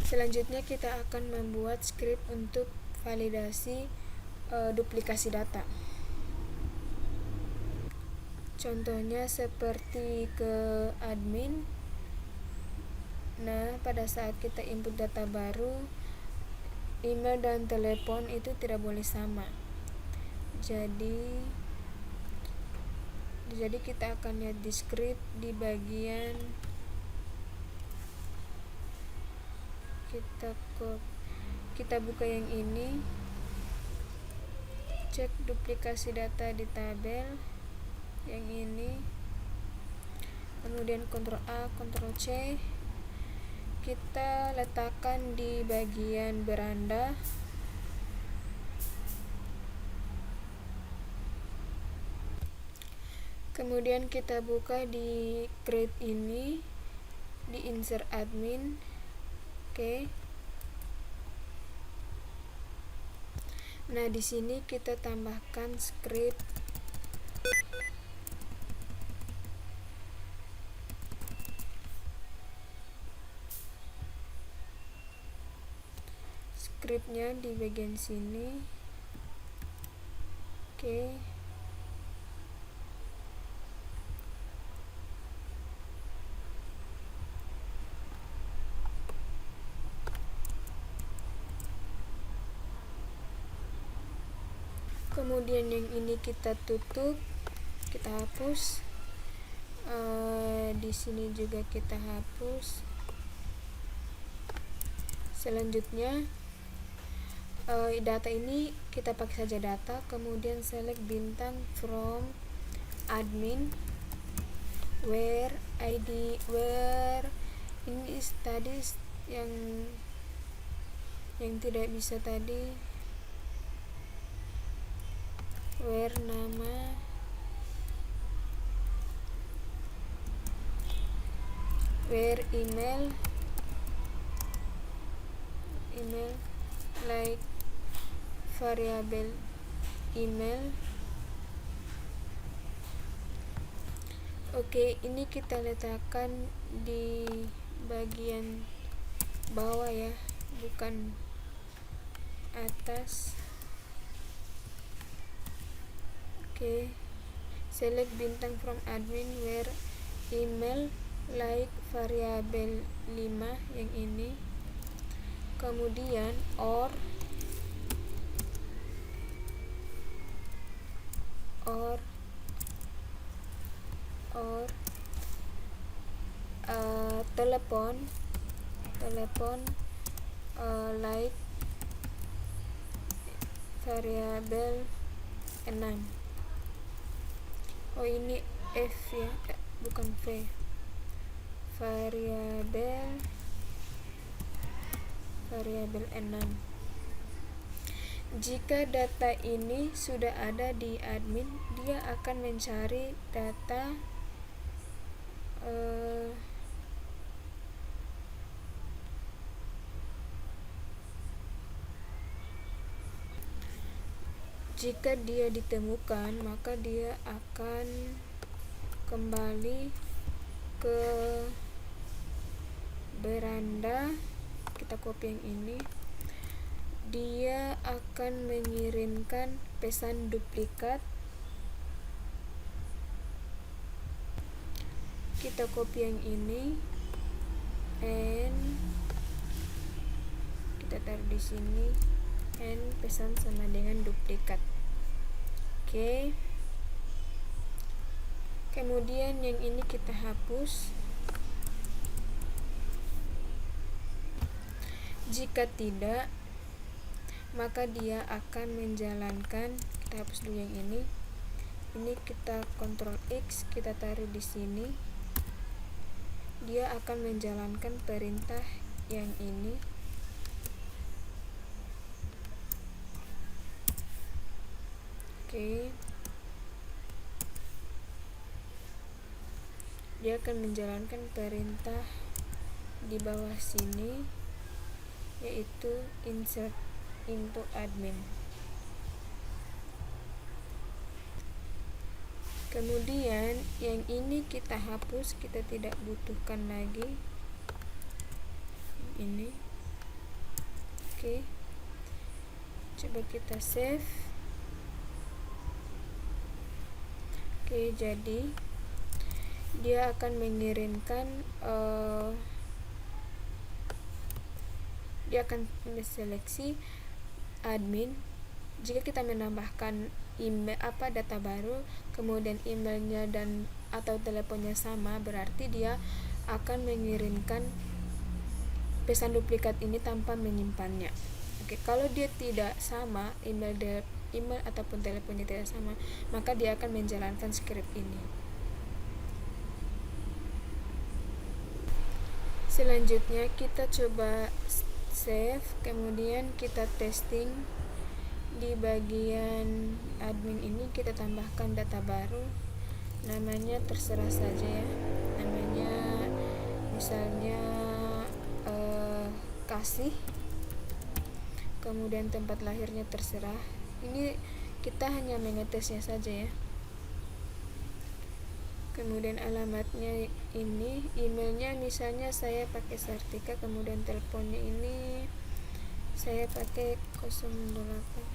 Selanjutnya kita akan membuat script untuk validasi duplikasi data. Contohnya seperti ke admin. Nah, pada saat kita input data baru, email dan telepon itu tidak boleh sama. Jadi kita akan lihat di script di bagian kita buka yang ini, cek duplikasi data di tabel yang ini, kemudian Ctrl A, Ctrl C, kita letakkan di bagian beranda. Kemudian kita buka di create ini, di insert admin. Nah, di sini kita tambahkan script scriptnya di bagian sini. Kemudian yang ini kita tutup, kita hapus. Di sini juga kita hapus. Selanjutnya data ini kita pakai saja data, kemudian select bintang from admin, where ini tadi yang tidak bisa tadi, where nama, where email like variable email. Ini kita letakkan di bagian bawah ya, bukan atas. Select bintang from admin, where email like variable 5 yang ini, kemudian or telepon like variable 6. Ini F ya, bukan V. Variable 6. Jika data ini sudah ada di admin, dia akan mencari data jika dia ditemukan, maka dia akan kembali ke beranda. Kita copy yang ini. Dia akan mengirimkan pesan duplikat. Kita copy yang ini and kita taruh di sini, and pesan sama dengan duplikat. Kemudian yang ini kita hapus. Jika tidak, maka dia akan menjalankan, kita hapus dulu yang ini kita Ctrl X, kita taruh di sini. Dia akan menjalankan perintah yang ini. Dia akan menjalankan perintah di bawah sini, yaitu insert into admin. Kemudian yang ini kita hapus, kita tidak butuhkan lagi. ini. Oke, coba kita save. Oke, jadi dia akan mengirimkan dia akan seleksi admin. Jika kita menambahkan email data baru, kemudian emailnya dan atau teleponnya sama, berarti dia akan mengirimkan pesan duplikat ini tanpa menyimpannya. Oke, kalau dia tidak sama, email ataupun teleponnya tidak sama, maka dia akan menjalankan script ini. Selanjutnya kita coba save, kemudian kita testing. Di bagian admin ini kita tambahkan data baru, namanya terserah saja ya, namanya misalnya kasih, kemudian tempat lahirnya terserah. Ini kita hanya mengetesnya saja ya. Kemudian alamatnya ini, emailnya misalnya saya pakai Sartika, kemudian teleponnya ini saya pakai 08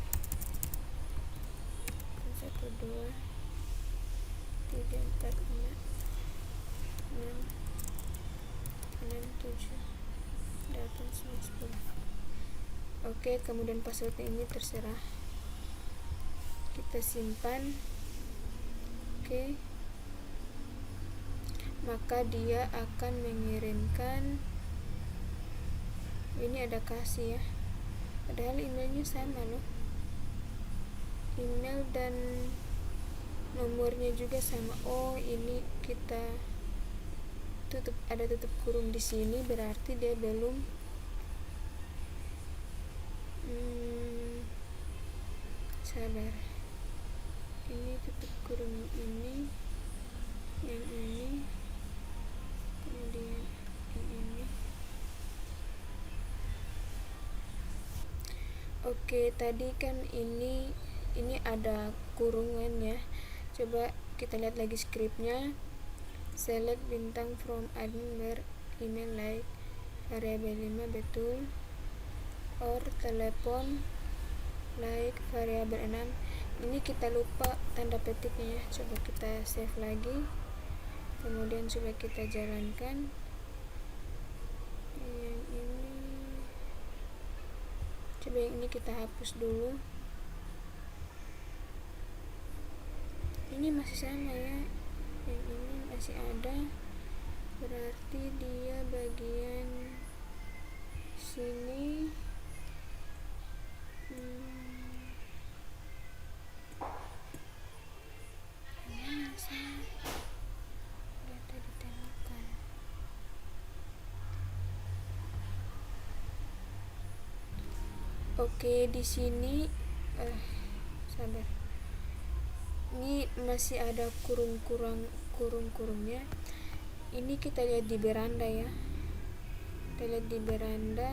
12 3 4 5 6 7 8 9 10. Oke, kemudian passwordnya ini terserah, kita simpan. Oke, maka dia akan mengirimkan, ini ada kasih ya, padahal emailnya sama loh, email dan nomornya juga sama. Oh, ini kita ada tutup kurung di sini, berarti dia belum sabar, ini tutup kurung ini, yang ini, kemudian yang ini. Oke, tadi kan ini ada kurungan ya. Coba kita lihat lagi scriptnya. Select bintang from admin where email like variable 5 betul, or telepon like variable 6. Ini kita lupa tanda petiknya ya. Coba kita save lagi, kemudian coba kita jalankan. Yang ini, coba yang ini kita hapus dulu. Ini masih sama ya, yang ini masih ada, berarti dia bagian sini. Oke, di sini sabar. Ini masih ada kurung-kurungnya. Ini kita lihat di beranda ya. Kita lihat di beranda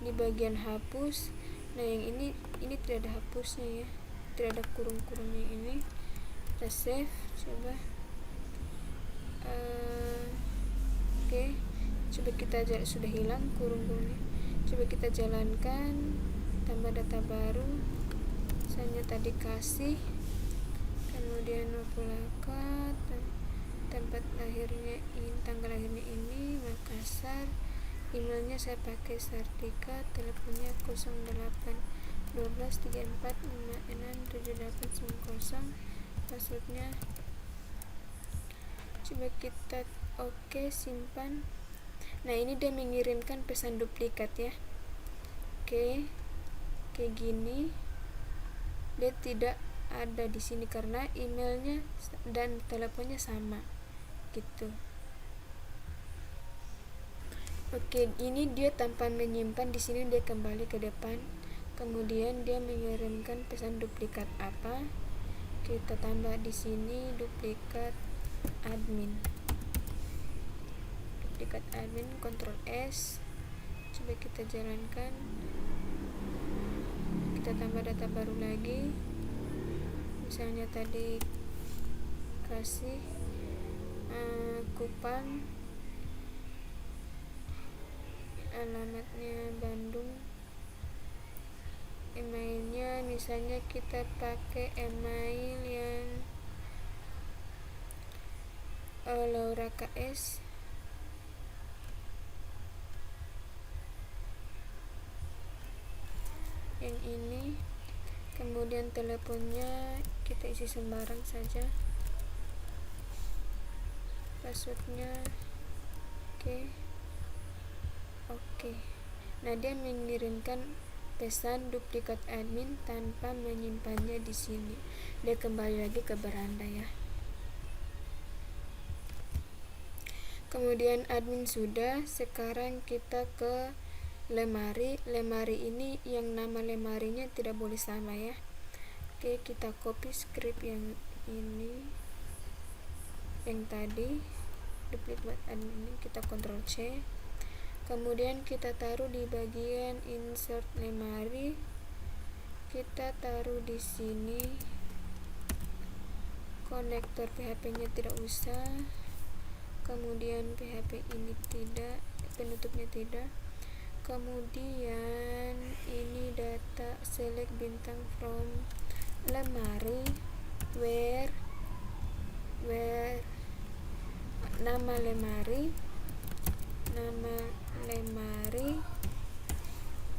di bagian hapus. Nah, yang ini tidak ada hapusnya ya. Tidak ada kurung-kurungnya ini. Kita save, coba. Oke. Coba kita sudah hilang kurung-kurungnya. Coba kita jalankan, tambah data baru. Misalnya tadi kasih, kemudian Mapulaka, tempat lahirnya ini, tanggal lahirnya ini Makassar, emailnya saya pakai Sartika, teleponnya 08 12 34 56 78 90, passwordnya. Coba kita simpan. Nah, ini dia mengirimkan pesan duplikat ya. Oke, kayak gini. Dia tidak ada di sini karena emailnya dan teleponnya sama gitu. Oke, ini dia tanpa menyimpan, di sini dia kembali ke depan. Kemudian dia mengirimkan pesan duplikat apa? Kita tambah di sini duplikat admin. Duplikat admin, Ctrl S. Coba kita jalankan. Kita tambah data baru lagi. Misalnya tadi kasih Kupang alamatnya Bandung, emailnya misalnya kita pakai email yang Laura KS, yang ini. Kemudian teleponnya kita isi sembarang saja, passwordnya oke. Nah, dia mengirimkan pesan duplikat admin tanpa menyimpannya di sini. Dia kembali lagi ke beranda ya. Kemudian admin sudah, sekarang kita ke lemari. Lemari ini yang nama lemarinya tidak boleh sama ya. Oke, kita copy script yang ini, yang tadi duplicate admin ini, kita Ctrl C. Kemudian kita taruh di bagian insert lemari, kita taruh di sini. Konektor PHP-nya tidak usah, kemudian PHP ini tidak, penutupnya tidak. Kemudian ini data select bintang from lemari, where nama lemari,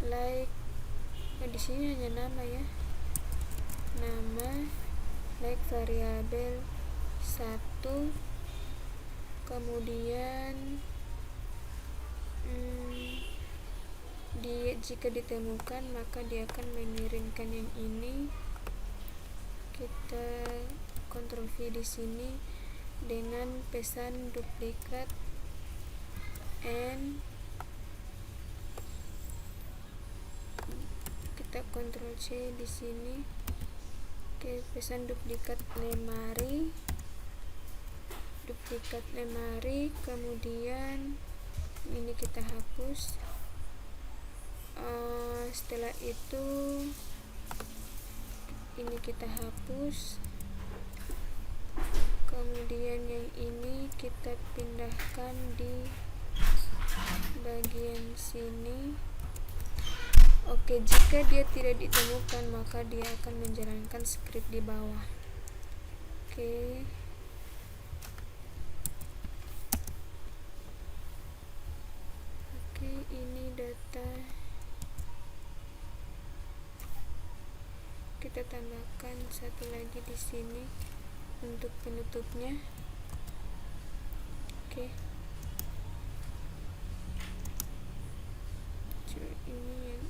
like di sini hanya nama ya, nama, like variabel 1. Kemudian jika ditemukan maka dia akan mengirimkan yang ini. Kita Ctrl V di sini dengan pesan duplikat and kita Ctrl C di sini. Oke, pesan duplikat lemari, kemudian ini kita hapus. Setelah itu ini kita hapus, kemudian yang ini kita pindahkan di bagian sini. Oke, jika dia tidak ditemukan maka dia akan menjalankan script di bawah. Oke, ini data, kita tambahkan satu lagi di sini untuk penutupnya. Oke, ini yang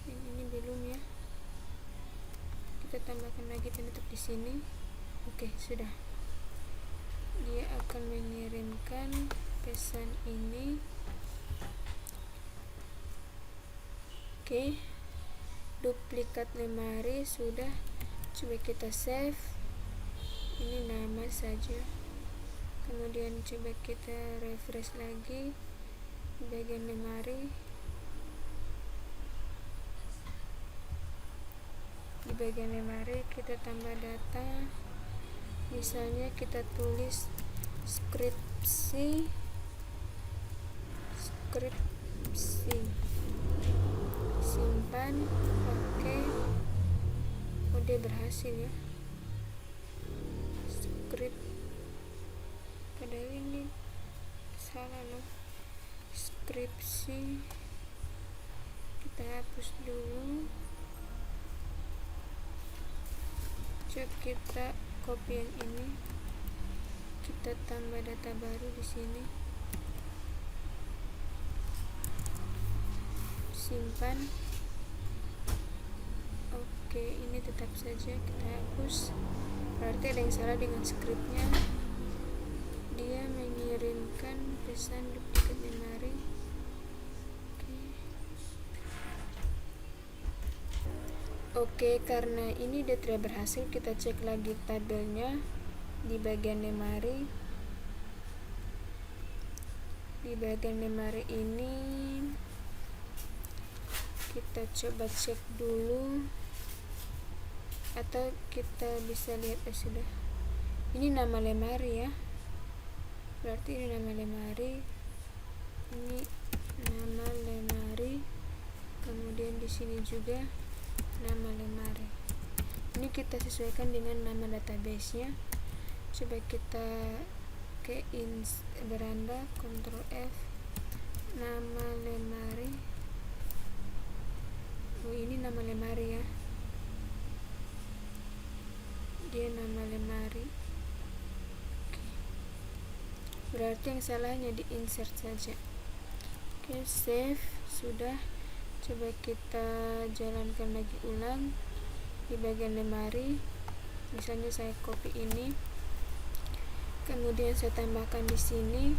ini belum ya, kita tambahkan lagi penutup di sini. Oke, sudah. Dia akan mengirimkan pesan ini. Oke, duplikat lemari sudah. Coba kita save, ini nama saja. Kemudian coba kita refresh lagi di bagian lemari. Di bagian lemari kita tambah data, misalnya kita tulis skripsi, simpan. Oke, udah berhasil ya, script, padahal ini salah loh, skripsi. Kita hapus dulu. Coba kita copy yang ini, kita tambah data baru di sini, simpan. Oke, ini tetap saja kita hapus, berarti ada yang salah dengan scriptnya. Dia mengirimkan pesan duplikat lemari. Oke, karena ini dia tidak berhasil, kita cek lagi tabelnya di bagian lemari. Di bagian lemari ini kita coba cek dulu, atau kita bisa lihat sudah. Ini nama lemari ya, berarti ini nama lemari. juga nama lemari. Ini kita sesuaikan dengan nama database nya. Coba kita ke beranda, Ctrl F, nama lemari. Ini nama lemari ya, dia nama lemari. Berarti yang salahnya di insert saja. Save, sudah. Coba kita jalankan lagi ulang di bagian lemari. Misalnya saya copy ini, kemudian saya tambahkan di sini,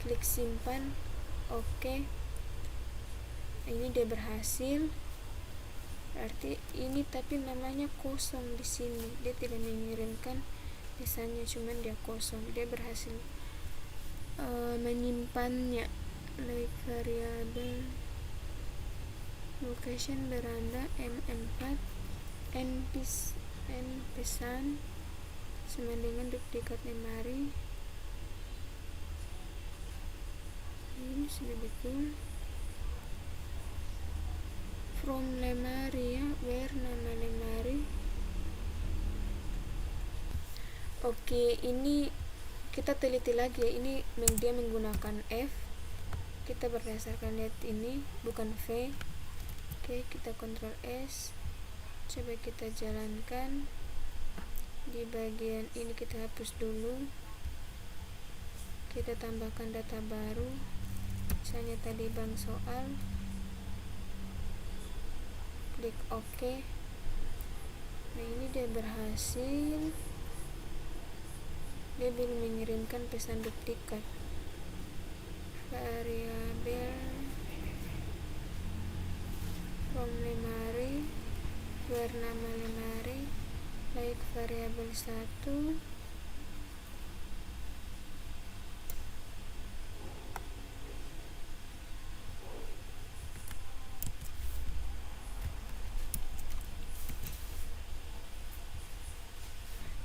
klik simpan, oke. Ini dia berhasil. Berarti ini tapi namanya kosong di sini, dia tidak mengirimkan pesannya, cuman dia kosong. Dia berhasil menyimpannya. Like variable location beranda M4 n pesan sama dengan duplikat lemari. Ini sudah betul. From lemari ya, where nama lemari. Oke, ini kita teliti lagi ya. Ini dia menggunakan F. Kita berdasarkan lihat ini, bukan V. Oke, kita Ctrl S. Coba kita jalankan. Di bagian ini kita hapus dulu. Kita tambahkan data baru. Misalnya tadi bank soal. Klik OK. Nah, ini dia berhasil. Dia belum mengirimkan pesan duplikat. Variabel from lemari, where nama lemari, like variabel 1.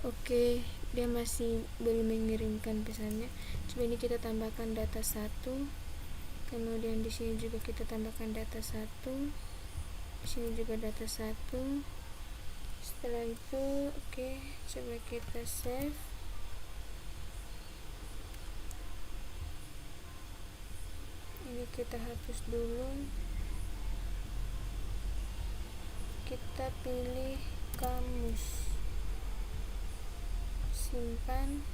Oke, dia masih belum mengirimkan pesannya. Coba ini kita tambahkan data 1. Kemudian di sini juga kita tambahkan data 1. Di sini juga data 1. Setelah itu, oke, coba kita save. Ini kita hapus dulu. Kita pilih kamus. Simpan.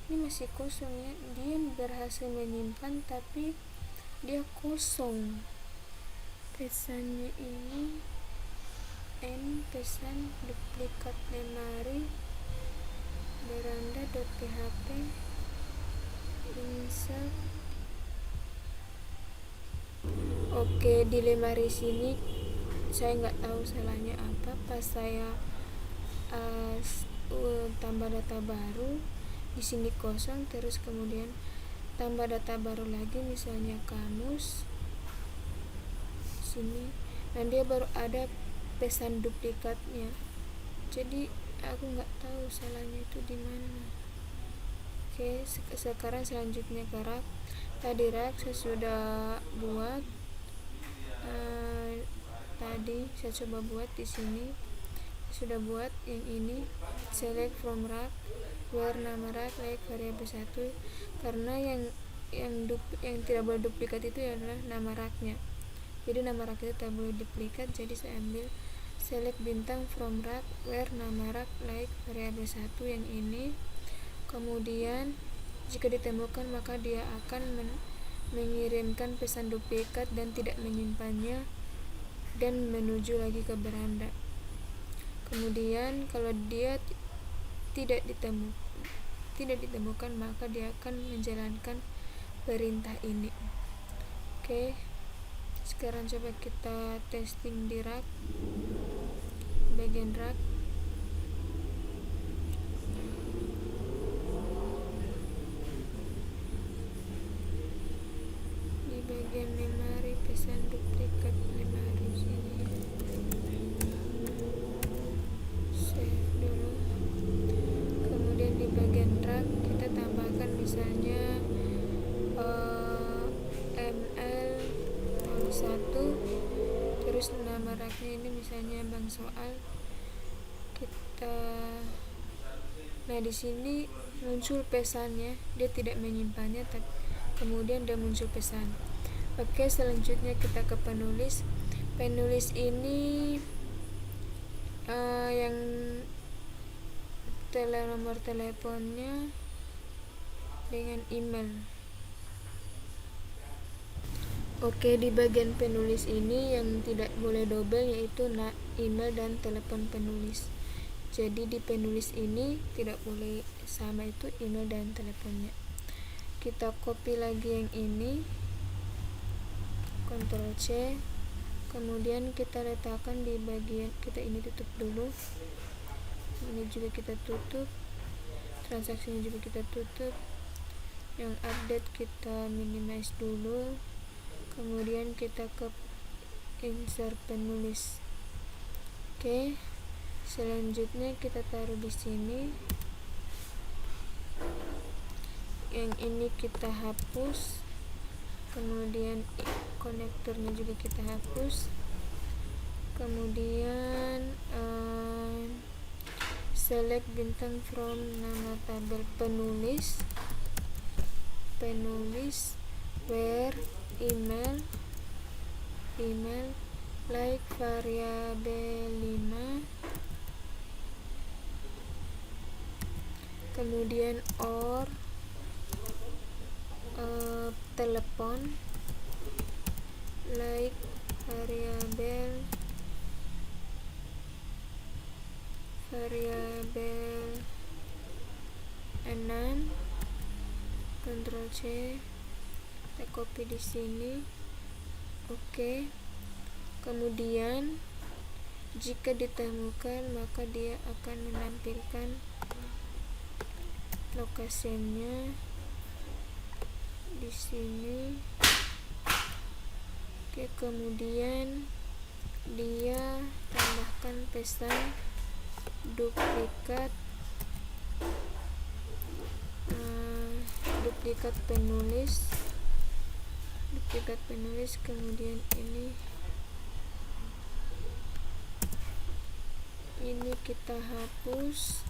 Ini masih kosong ya, dia berhasil menyimpan tapi dia kosong. Pesannya ini N pesan duplikat lemari beranda.php insert. Oke, di lemari sini saya nggak tahu salahnya apa. Pas saya tambah data baru, di sini kosong, terus kemudian tambah data baru lagi, misalnya kamus sini, dan dia baru ada pesan duplikatnya. Jadi aku nggak tahu salahnya itu di mana. Oke, sekarang selanjutnya ke rak. Tadi rak saya sudah buat. Tadi saya coba buat di sini. Sudah buat yang ini, select from rak, where nama rak, like variable 1, karena yang tidak boleh duplikat itu adalah nama raknya. Jadi nama rak itu tidak boleh duplikat, jadi saya ambil select bintang from rak, where nama rak, like variable 1 yang ini. Kemudian jika ditemukan maka dia akan mengirimkan pesan duplikat dan tidak menyimpannya dan menuju lagi ke beranda. Kemudian kalau dia tidak ditemukan maka dia akan menjalankan perintah ini. Oke, sekarang coba kita testing di rak, bagian rak. Di bagian lemari, pesan duplikat lemari sini. Save dulu. Kemudian di bagian rak kita tambahkan misalnya ml penggeraknya ini misalnya bank soal kita. Nah, di sini muncul pesannya, dia tidak menyimpannya, tapi kemudian dia muncul pesan. Oke, selanjutnya kita ke penulis. Penulis ini yang nomor teleponnya dengan email. Oke, di bagian penulis ini yang tidak boleh double yaitu email dan telepon penulis. Jadi di penulis ini tidak boleh sama, itu email dan teleponnya. Kita copy lagi yang ini, Ctrl C, kemudian kita letakkan di bagian, kita ini tutup dulu, ini juga kita tutup, transaksinya juga kita tutup, yang update kita minimize dulu, kemudian kita ke insert penulis. Oke, selanjutnya kita taruh di sini, yang ini kita hapus, kemudian konektornya juga kita hapus, kemudian select bintang from nama tabel penulis where email like variabel 5, kemudian or telepon like variabel 6, Ctrl C, kita copy di sini. Oke, kemudian jika ditemukan maka dia akan menampilkan lokasinya di sini. Oke, kemudian dia tambahkan pesan duplikat penulis, kemudian ini kita hapus.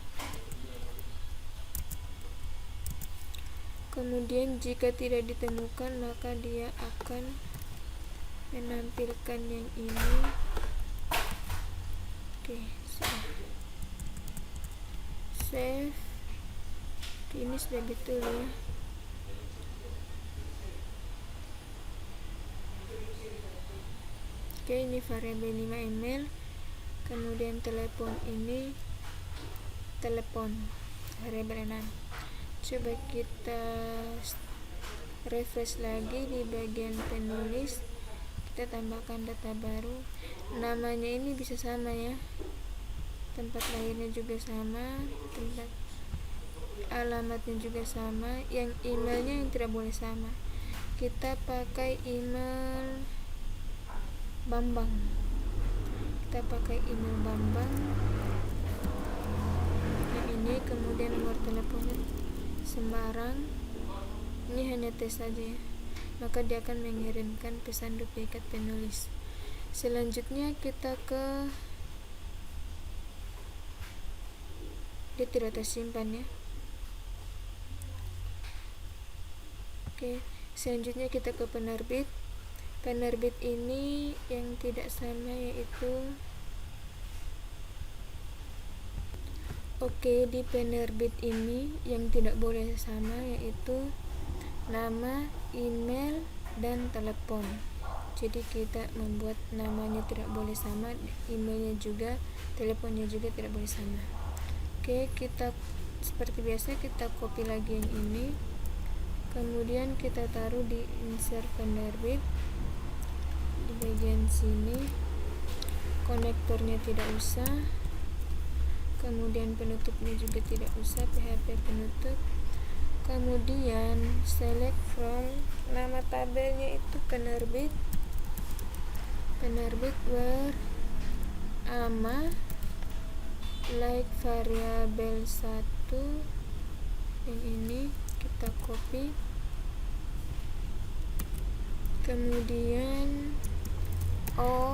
Kemudian jika tidak ditemukan maka dia akan menampilkan yang ini. Oke, save. Ini sudah betul ya. Oke, ini variabel 5 email, kemudian telepon ini telepon variabel 6. Coba kita refresh lagi di bagian penulis, kita tambahkan data baru, namanya ini bisa sama ya, tempat lahirnya juga sama, tempat alamatnya juga sama, yang emailnya yang tidak boleh sama, kita pakai email Bambang, yang ini, kemudian nomor teleponnya sembarang, ini hanya tes saja ya, maka dia akan mengirimkan pesan duplikat penulis. Selanjutnya kita ke, dia tidak tersimpan ya. Oke, selanjutnya kita ke penerbit. Penerbit ini yang tidak sama yaitu, oke, di penerbit ini yang tidak boleh sama yaitu nama, email, dan telepon. Jadi kita membuat namanya tidak boleh sama, emailnya juga, teleponnya juga tidak boleh sama. Oke, kita seperti biasa kita copy lagi yang ini, kemudian kita taruh di insert penerbit di bagian sini, konektornya tidak usah, kemudian penutupnya juga tidak usah, PHP penutup, kemudian select from nama tabelnya itu penerbit where ama like variabel 1, yang ini kita copy, kemudian or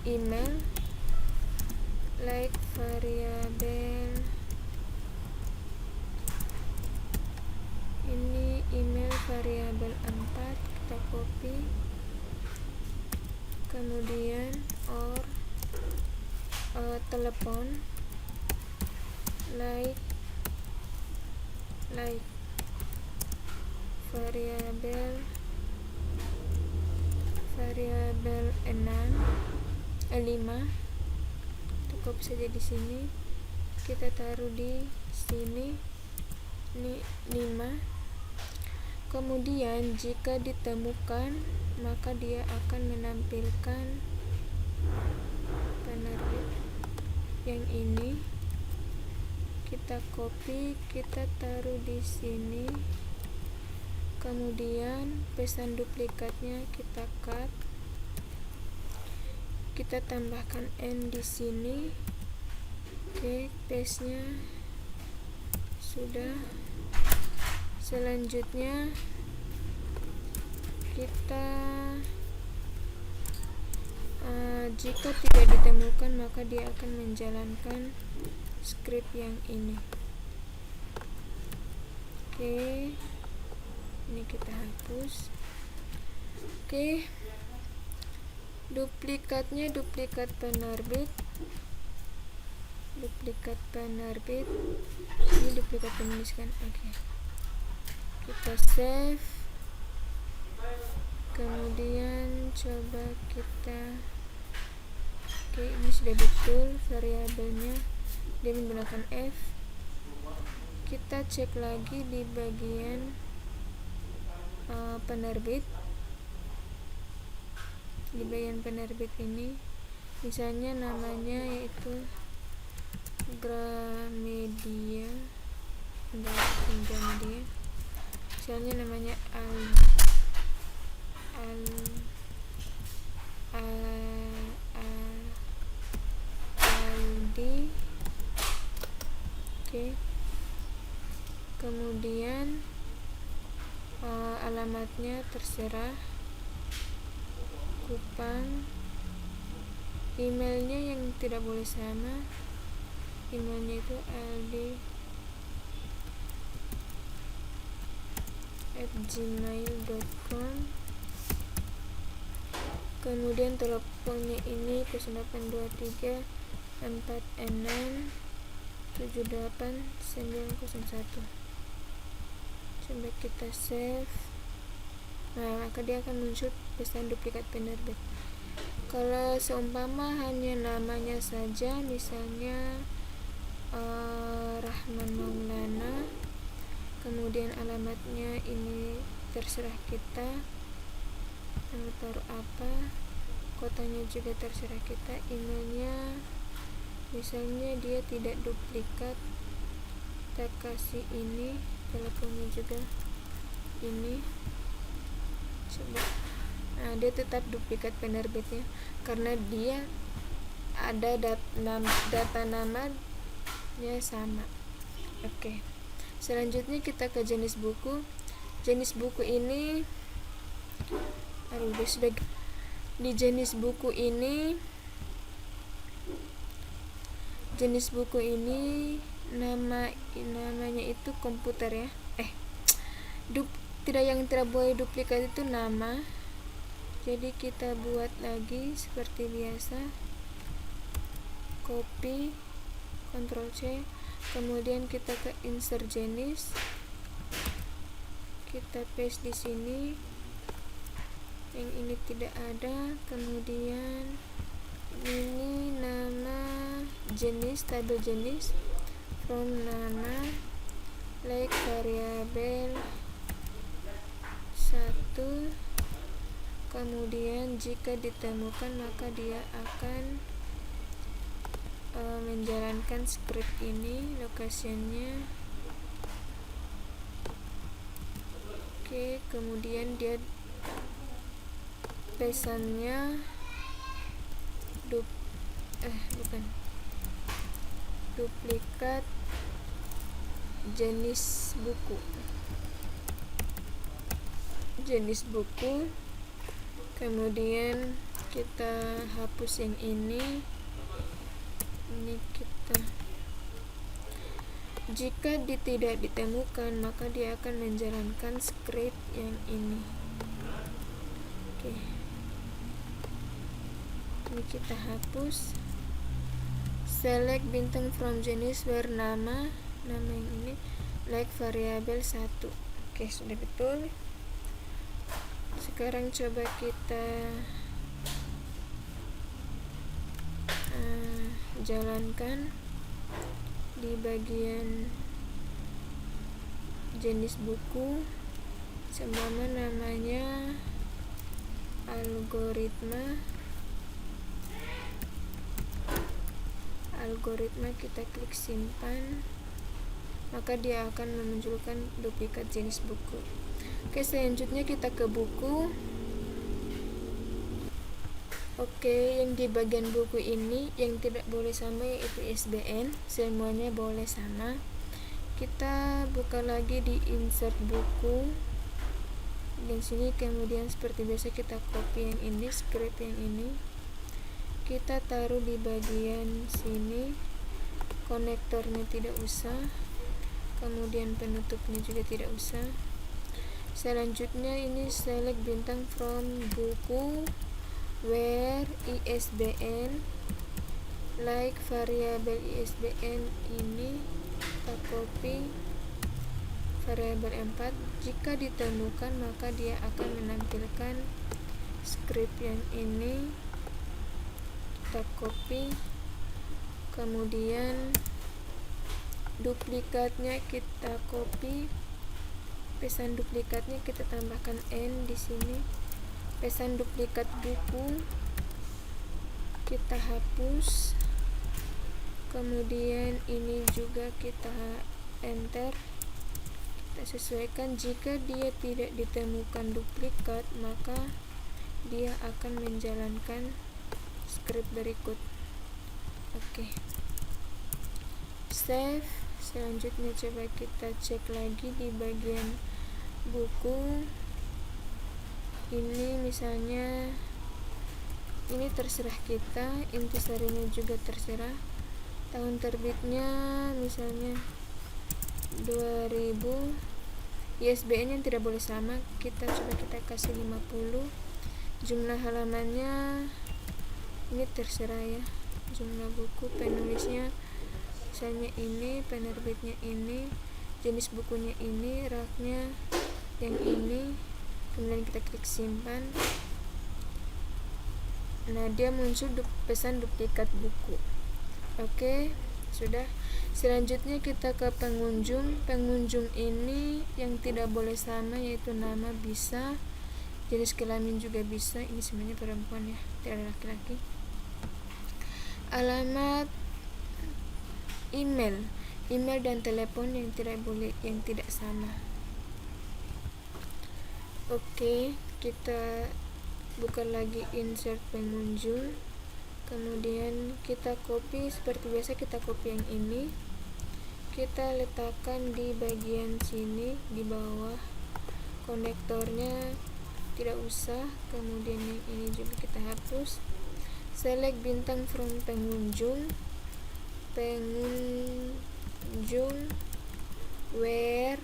email like variabel ini, email variabel 4, kita copy, kemudian telepon like variabel 5, cukup saja di sini, kita taruh di sini, ini 5. Kemudian jika ditemukan maka dia akan menampilkan penerbit yang ini, kita copy, kita taruh di sini, kemudian pesan duplikatnya kita cut, kita tambahkan n di sini. Oke, paste-nya sudah. Selanjutnya kita jika tidak ditemukan maka dia akan menjalankan script yang ini. Oke, ini kita hapus. Oke, duplikatnya duplikat penerbit, ini duplikat penulis kan. Oke, kita save, kemudian coba kita, oke, ini sudah betul variabelnya, dia menggunakan F. Kita cek lagi di bagian penerbit, di bagian penerbit ini misalnya namanya yaitu Gramedia, misalnya namanya Aldi. Oke, kemudian alamatnya terserah, Kupang. Emailnya yang tidak boleh sama, emailnya itu aldi@gmail.com. kemudian teleponnya ini 0823 46 78 901. Coba kita save. Nah, maka dia akan muncul pesan duplikat penerbit. Kalau seumpama hanya namanya saja, misalnya Rahman Maulana, kemudian alamatnya ini terserah kita, mau taruh apa, kotanya juga terserah kita, emailnya misalnya dia tidak duplikat, kita kasih ini, teleponnya juga ini. Coba, nah dia tetap duplikat penerbitnya karena dia ada data namanya sama. Oke, selanjutnya kita ke jenis buku. Jenis buku ini di jenis buku ini namanya itu komputer ya. Yang tidak boleh duplikat itu nama. Jadi kita buat lagi seperti biasa, copy, Ctrl C, kemudian kita ke insert jenis, kita paste di sini, yang ini tidak ada, kemudian ini nama jenis, tabel jenis, from nama, like variabel 1, kemudian jika ditemukan maka dia akan menjalankan script ini, location-nya. Oke, kemudian dia pesannya duplikat jenis buku, Kemudian kita hapus yang ini kita, jika tidak ditemukan maka dia akan menjalankan script yang ini. Oke, ini kita hapus. Select bintang from jenis where nama yang ini like variabel 1. Oke, sudah betul. Sekarang coba kita jalankan di bagian jenis buku, seumpama namanya algoritma. Kita klik simpan, maka dia akan memunculkan duplikat jenis buku. Oke, selanjutnya kita ke buku. Oke, yang di bagian buku ini yang tidak boleh sama yaitu ISBN, semuanya boleh sama. Kita buka lagi di insert buku di sini, kemudian seperti biasa kita copy yang ini, script yang ini kita taruh di bagian sini. Konektornya tidak usah, kemudian penutupnya juga tidak usah. Selanjutnya ini select bintang from buku where ISBN like variabel ISBN ini kita copy variabel 4. Jika ditemukan maka dia akan menampilkan script yang ini, kita copy. Kemudian duplikatnya kita copy, pesan duplikatnya kita tambahkan N di sini. Pesan duplikat buku kita hapus, kemudian ini juga kita enter, kita sesuaikan. Jika dia tidak ditemukan duplikat maka dia akan menjalankan script berikut. Oke, save. Selanjutnya coba kita cek lagi di bagian buku ini, misalnya ini terserah kita, intisarinya juga terserah, tahun terbitnya misalnya 2000, ISBN yang tidak boleh sama, kita coba kita kasih 50, jumlah halamannya ini terserah ya, jumlah buku, penulisnya misalnya ini, penerbitnya ini, jenis bukunya ini, raknya yang ini. Kemudian kita klik simpan. Nah, dia muncul pesan duplikat buku. Oke, sudah. Selanjutnya kita ke pengunjung. Pengunjung ini yang tidak boleh sama yaitu nama bisa, jenis kelamin juga bisa. Ini sebenarnya perempuan ya, tidak ada laki-laki. Alamat, email dan telepon yang tidak boleh, yang tidak sama. Oke, kita buka lagi insert pengunjung, kemudian kita copy seperti biasa, kita copy yang ini, kita letakkan di bagian sini di bawah. Konektornya tidak usah, kemudian yang ini juga kita hapus. Select bintang from pengunjung where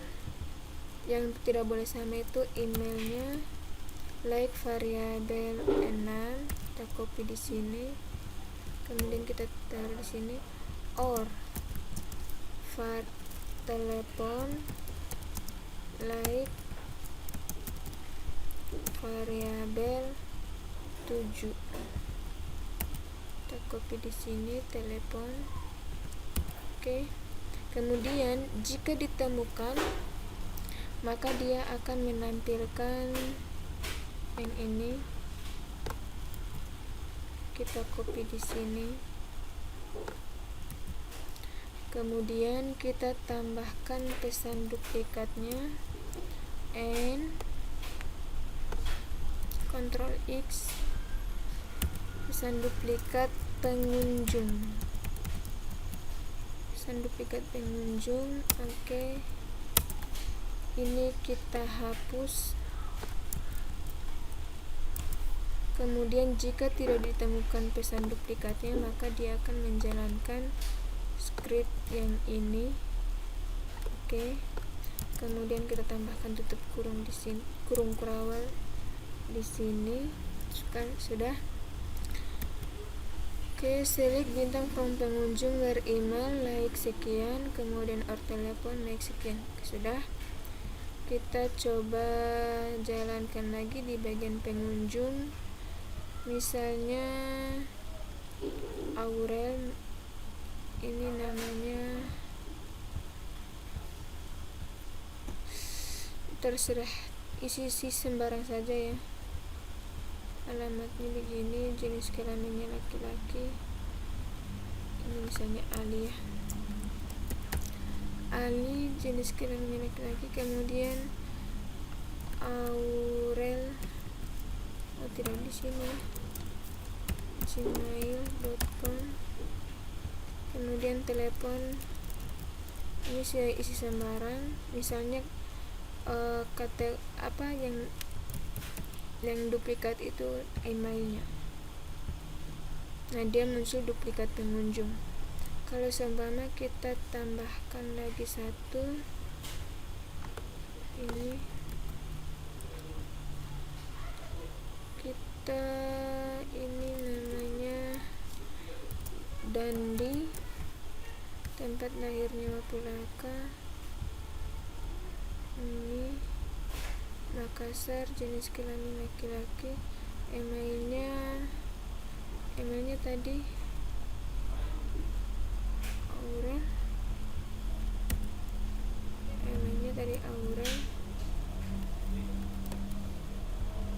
yang tidak boleh sama itu emailnya like variabel 6, kita copy di sini, kemudian kita taruh di sini, or telepon like variabel 7, kita copy di sini telepon. Oke, kemudian jika ditemukan maka dia akan menampilkan yang ini, kita copy di sini, kemudian kita tambahkan pesan duplikatnya N, Ctrl X, pesan duplikat pengunjung, Oke, ini kita hapus. Kemudian jika tidak ditemukan pesan duplikatnya, maka dia akan menjalankan script yang ini. Oke. Kemudian kita tambahkan tutup kurung di sini, kurung kurawal di sini. Sudah. Oke, select bintang from pengunjung, where email like sekian, kemudian or telepon like sekian. Sudah. Kita coba jalankan lagi di bagian pengunjung. Misalnya Aurel, ini namanya, terserah, isi sembarang saja ya. Alamatnya begini, jenis kelaminnya laki-laki, ini misalnya Ali ya, Ali, jenis kelaminnya laki-laki. Kemudian Aurel, tidak di sini, gmail.com. Kemudian telepon, ini saya isi sembarang, misalnya kata apa yang duplikat itu emailnya. Nah, dia muncul duplikat pengunjung. Kalau seumpama kita tambahkan lagi satu, ini kita, ini namanya Dandi, tempat lahirnya Mapulaka, ini Makassar, jenis kelamin laki-laki, emailnya tadi Aurel, Aurel.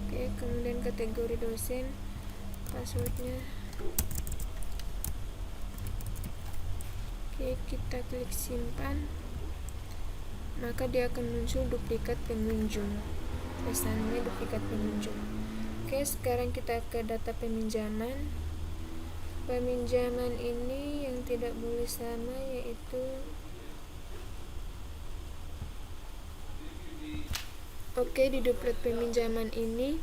Oke, kemudian kategori dosen, passwordnya. Oke, kita klik simpan, maka dia akan muncul duplikat pengunjung, pesannya duplikat pengunjung. Oke, sekarang kita ke data peminjaman. Peminjaman ini yang tidak boleh sama, yaitu di duplikat peminjaman ini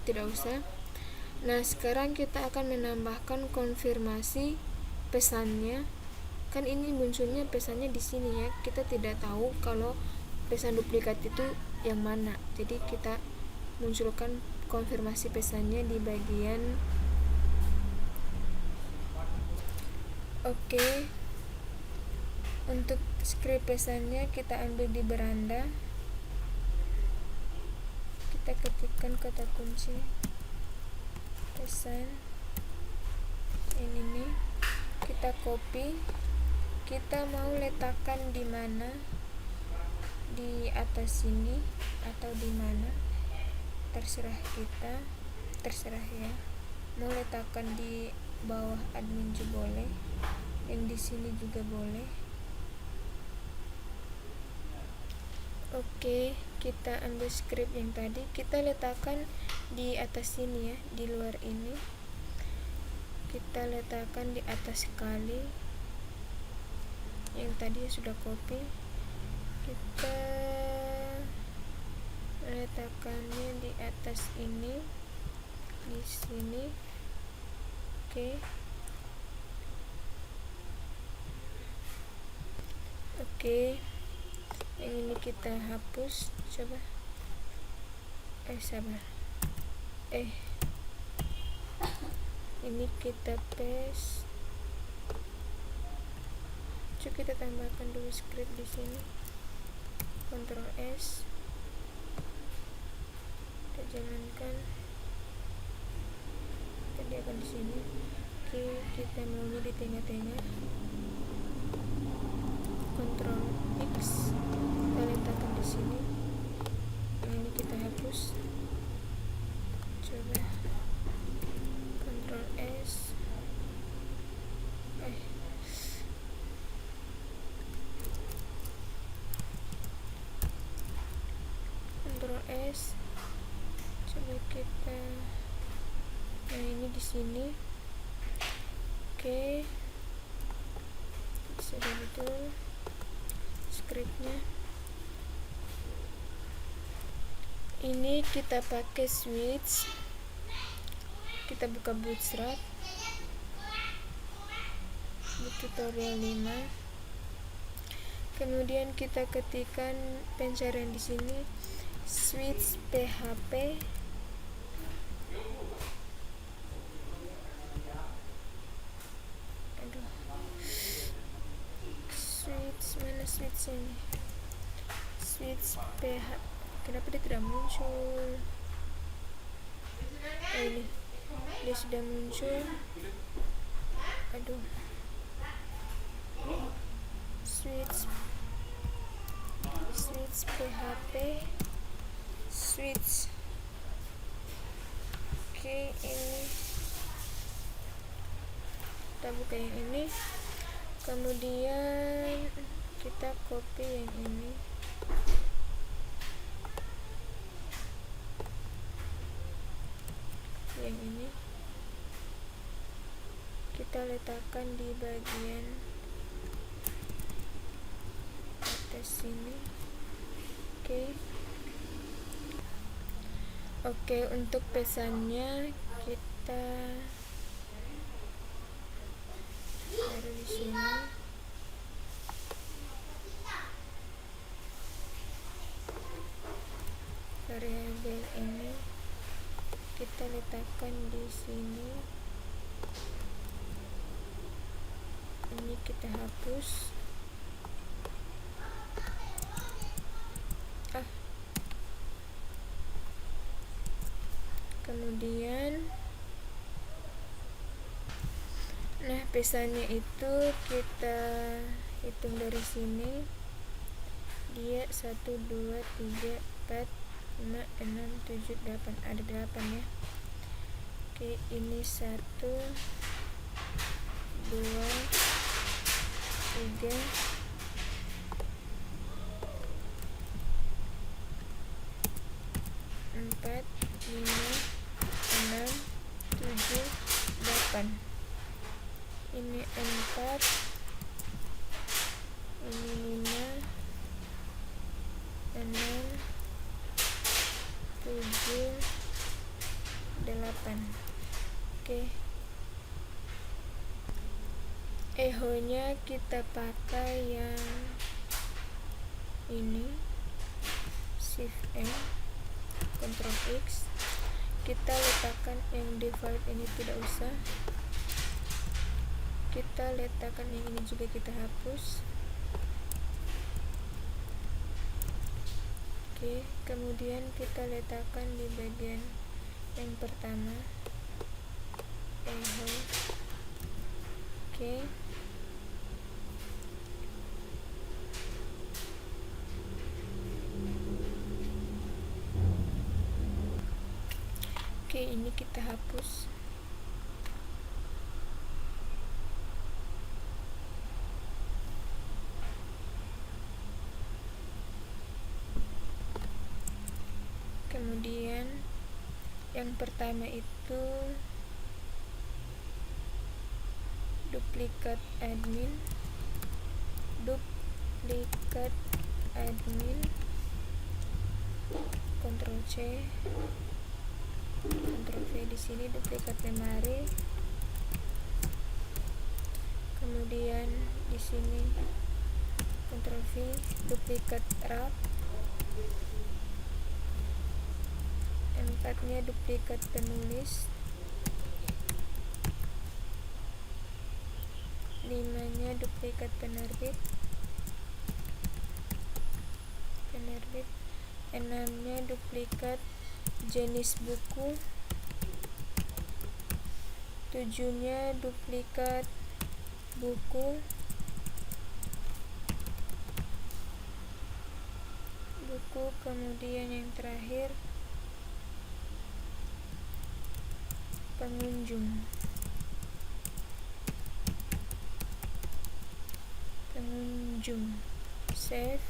tidak usah. Nah, sekarang kita akan menambahkan konfirmasi pesannya. Kan ini munculnya pesannya di sini ya. Kita tidak tahu kalau pesan duplikat itu yang mana. Jadi kita munculkan konfirmasi pesannya di bagian Oke. Untuk script pesannya kita ambil di beranda. Kita ketikkan kata kunci pesan ini nih, kita copy, kita mau letakkan di mana, di atas sini atau di mana, terserah kita, terserah ya. Mau letakkan di bawah admin juga boleh, yang di sini juga boleh. Oke, kita ambil script yang tadi, kita letakkan di atas sini ya, di luar ini. Kita letakkan di atas sekali. Yang tadi sudah copy. Kita letakkannya di atas ini, di sini. Oke. Oke. Yang ini kita hapus, coba. Sabar. Ini kita paste. Coba kita tambahkan dulu script di sini. Ctrl S. Kita jalankan. Kita akan di sini. Oke, kita maunya di tengah-tengah. Ctrl X. Kita letakkan di sini. Yang ini kita hapus. Coba. Ctrl S. Ctrl S. Coba kita. Nah, ini di sini. Oke. Sudah betul scriptnya. Ini kita pakai switch. kita buka Bootstrap di tutorial 5. Kemudian kita ketikkan pencarian di sini switch PHP. Mana switch ini? Switch PH. Kenapa dia tidak muncul? Oh, ini dia sudah muncul. Aduh. Switch PHP switch. Oke, ini kita buka yang ini, kemudian kita copy yang ini, kita letakkan di bagian atas sini. Oke, untuk pesannya kita taruh di sini. Variabel ini kita letakkan di sini. Ini kita hapus. Kemudian pesannya itu kita hitung dari sini. Dia 1 2 3 4 5 6 7 8, ada 8 ya. Oke, ini 1 2 3 4 5 6 7 8. Ini 4, ini 5 6 7 8. Oke. Echo nya kita pakai yang ini, Shift M, Ctrl X. Kita letakkan yang default ini, tidak usah. Kita letakkan yang ini juga, kita hapus. Oke, kemudian kita letakkan di bagian yang pertama, echo. Oke. Oke, ini kita hapus. Kemudian yang pertama itu duplikat admin, Ctrl C, Ctrl V di sini, duplikat lemari. Kemudian di sini Ctrl V, duplikat wrap. 4-nya duplikat penulis. 5-nya duplikat penerbit. 6-nya duplikat jenis buku. 7-nya duplikat buku. Kemudian yang terakhir pengunjung. Save.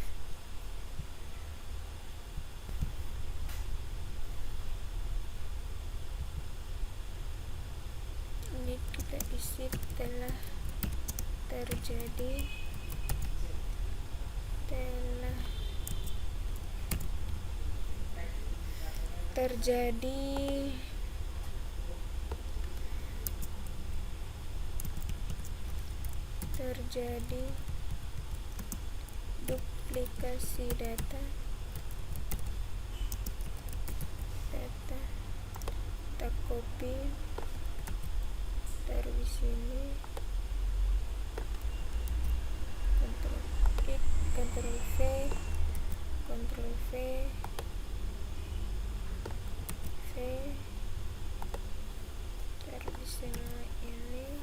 Ini kita isi telah terjadi terjadi duplikasi data kita copy, taruh di sini, Ctrl X, Ctrl V, Ctrl V, taruh di semua ini.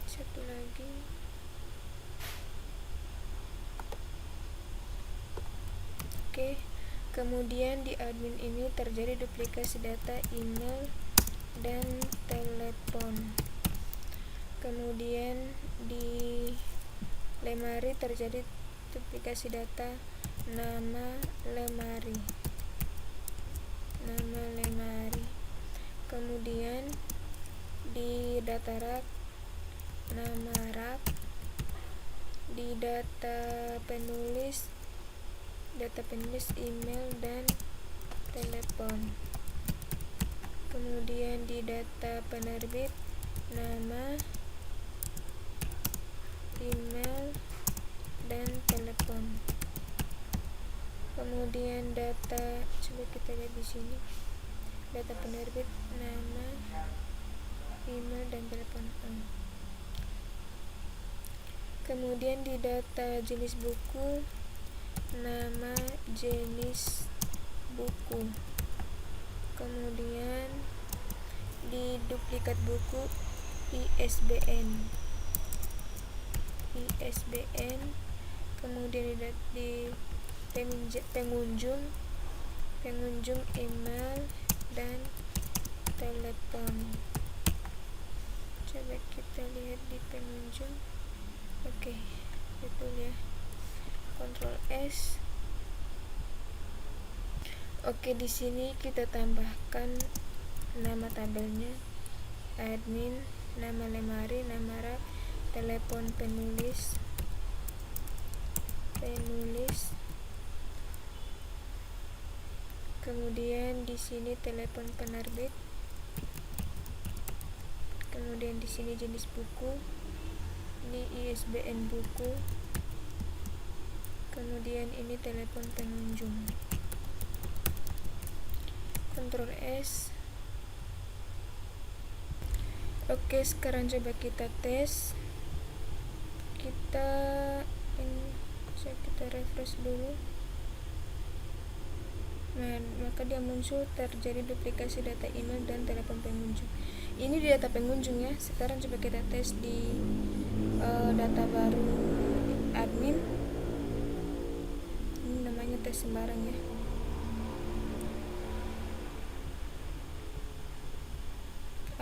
Satu lagi. Oke, kemudian di admin ini terjadi duplikasi data email dan telepon. Kemudian di lemari terjadi duplikasi data nama lemari. Kemudian di data rak nama rak, di data penulis email dan telepon. Kemudian di data penerbit nama, email dan telepon. Kemudian data, coba kita lihat di sini, data penerbit nama, email dan telepon. Kemudian di data jenis buku nama, jenis buku. Kemudian di duplikat buku ISBN. Kemudian di pengunjung email dan telepon. Coba kita lihat di pengunjung. Oke, betul ya. Ctrl S. Oke, di sini kita tambahkan nama tabelnya, admin, nama lemari, nama rak, telepon penulis. Kemudian di sini telepon penerbit. Kemudian di sini jenis buku. Ini ISBN buku. Kemudian ini telepon pengunjung. Ctrl S. Oke, sekarang coba kita tes. Kita refresh dulu. Nah, maka dia muncul terjadi duplikasi data email dan telepon pengunjung. Ini di data pengunjung ya. Sekarang coba kita tes di data baru admin. Ini namanya tes sembarang ya.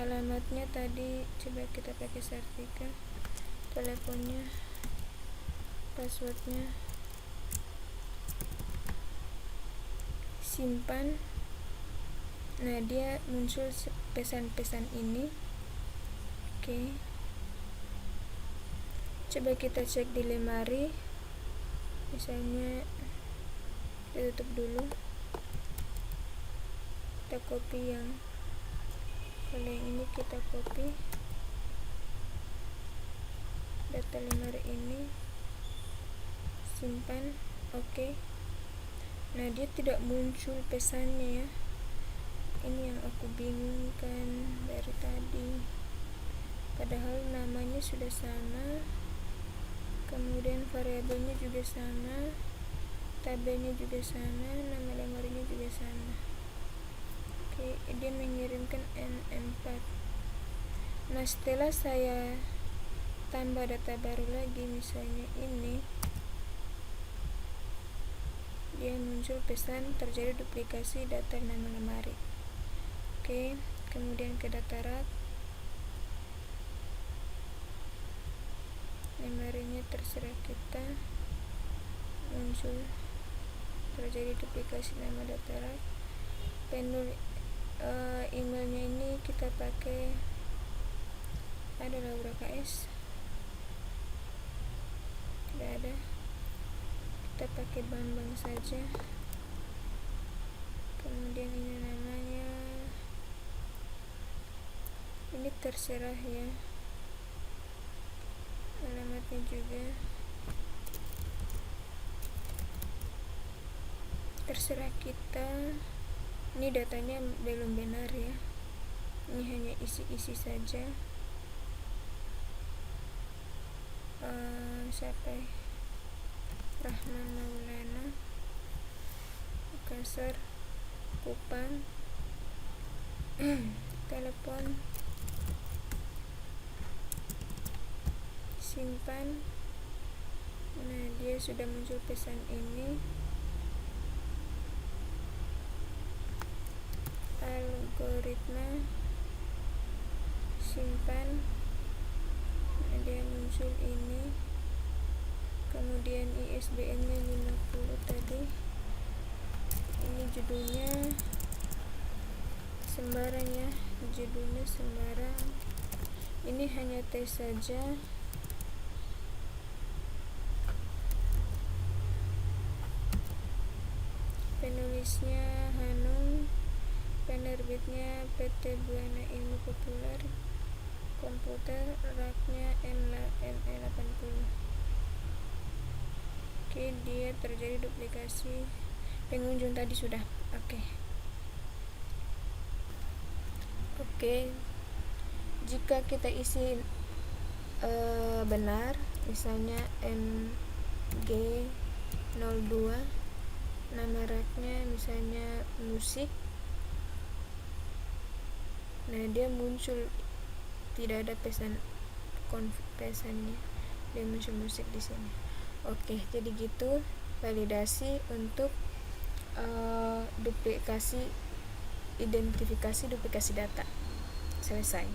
Alamatnya tadi coba kita pakai Sartika, teleponnya, passwordnya, simpan. Nah, dia muncul pesan-pesan ini. Oke, coba kita cek di lemari, misalnya kita tutup dulu, kita copy yang, kalau yang ini kita copy data lemari ini, simpan. Oke. Nah, dia tidak muncul pesannya ya. Ini yang aku bingungkan dari tadi, padahal namanya sudah sama, kemudian variabelnya juga sama, tabelnya juga sama, nama lemarinya juga sama. Oke, dia mengirimkan N4. Nah, setelah saya tambah data baru lagi, misalnya ini, dia muncul pesan terjadi duplikasi data nama lemari. Oke, kemudian ke data rak, lemarinya terserah kita, muncul terjadi duplikasi nama data rak. Emailnya ini kita pakai ada Laura KS, tidak ada, kita pakai Bambang saja. Kemudian ini namanya ini terserah ya, alamatnya juga terserah kita. Ini datanya belum benar ya, ini hanya isi-isi saja. Siapa ya? Rahman Maulana, Makassar, Kupang. Telepon, simpan. Nah, dia sudah muncul pesan ini. Algoritma, simpan. Nah, dia muncul ini. Kemudian ISBN nya 50 tadi. Ini judulnya sembarang ya, judulnya sembarang. Ini hanya tes saja. Penulisnya Hanung, penerbitnya PT Buana Ilmu Populer Komputer, raknya ME80. Oke, dia terjadi duplikasi pengunjung tadi sudah. Oke, jika kita isi benar, misalnya MG02, nama raknya misalnya musik. Nah, dia muncul, tidak ada pesannya, dia muncul musik di sini. Oke, jadi gitu validasi untuk identifikasi duplikasi data selesai.